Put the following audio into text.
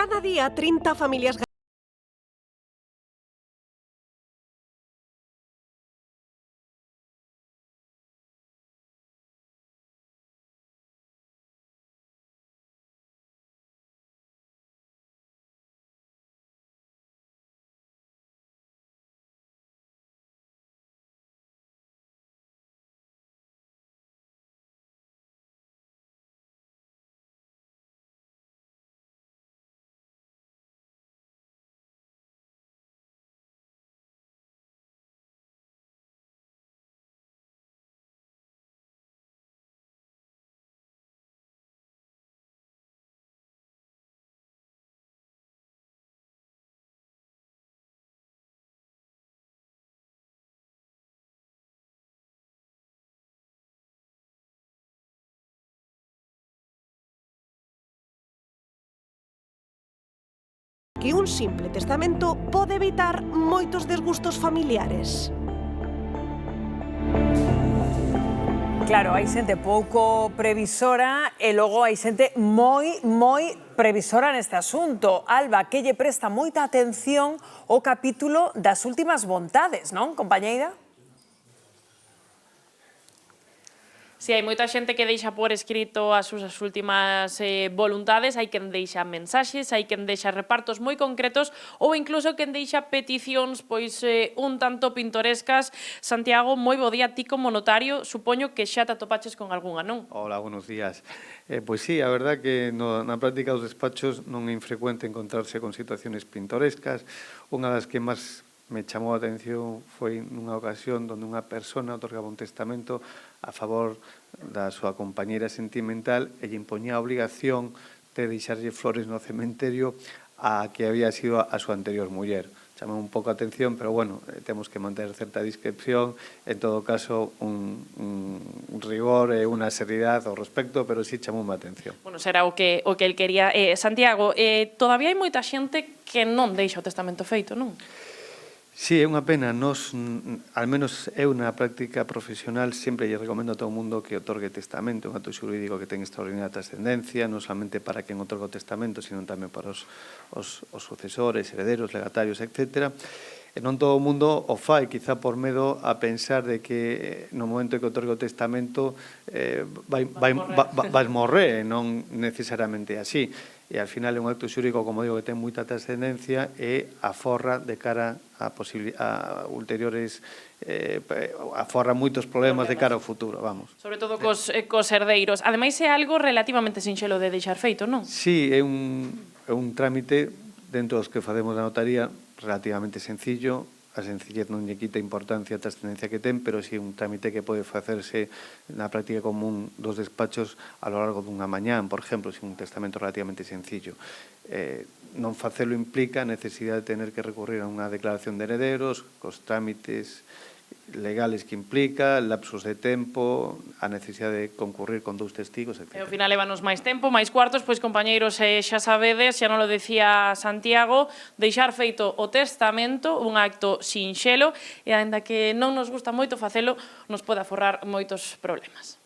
Cada día 30 familias que un simple testamento pode evitar moitos desgustos familiares. Claro, hai xente pouco previsora e logo hai xente moi previsora neste asunto. Alba, que lle presta moita atención o capítulo das últimas vontades, non, compañeira? Si hai moita xente que deixa por escrito as súas últimas voluntades, hai quen deixa mensaxes, hai quen deixa repartos moi concretos ou incluso quen deixa peticións pois un tanto pintorescas. Santiago, moi bo día, ti como notario, supoño que xa te atopaches con algunha, non? Hola, buenos días. Pois sí, a verdad que na práctica dos despachos non é infrecuente encontrarse con situaciones pintorescas. Unha das que máis me chamou a atención foi nunha ocasión onde unha persona otorgaba un testamento a favor da súa compañeira sentimental e lle impoñía a obligación de deixarlle flores no cementerio a que había sido a súa anterior muller. Chamou un pouco a atención, pero bueno, temos que manter certa discreción, en todo caso un rigor e unha seriedade ao respecto, pero sí chamou a atención. Bueno, será o que el quería. Santiago, todavía hai moita xente que non deixa o testamento feito, non? Sí, é unha pena. Nos, al menos eu na práctica profesional, sempre lle recomendo a todo o mundo que otorgue testamento, un acto xurídico que ten extraordinaria trascendencia, non solamente para quen otorga o testamento, sino tamén para os sucesores, herederos, legatarios, etc. E non todo o mundo o fai, quizá por medo a pensar de que no momento que otorga o testamento vai morrer, non necesariamente así. E al final é un acto xurídico, como digo, que ten moita trascendencia e aforra de cara a ulteriores, aforra moitos problemas de cara ao futuro, vamos. Sobre todo cos herdeiros. Ademais, é algo relativamente sinxelo de deixar feito, non? Sí, é un trámite dentro dos que facemos na notaría relativamente sencillo. A sencillez non lle quita importancia a trascendencia que ten, pero sí un trámite que pode facerse na práctica común dos despachos a lo largo dunha mañán, por exemplo, sin un testamento relativamente sencillo. Non facelo implica a necesidade de tener que recurrir a unha declaración de herederos, cos trámites legales que implica, lapsos de tempo, a necesidade de concurrir con 2 testigos, etc. E ao final levanos máis tempo, máis cuartos, pois compañeiros, xa sabedes, xa non lo decía Santiago, deixar feito o testamento, un acto sinxelo, e aínda que non nos gusta moito facelo, nos pode aforrar moitos problemas.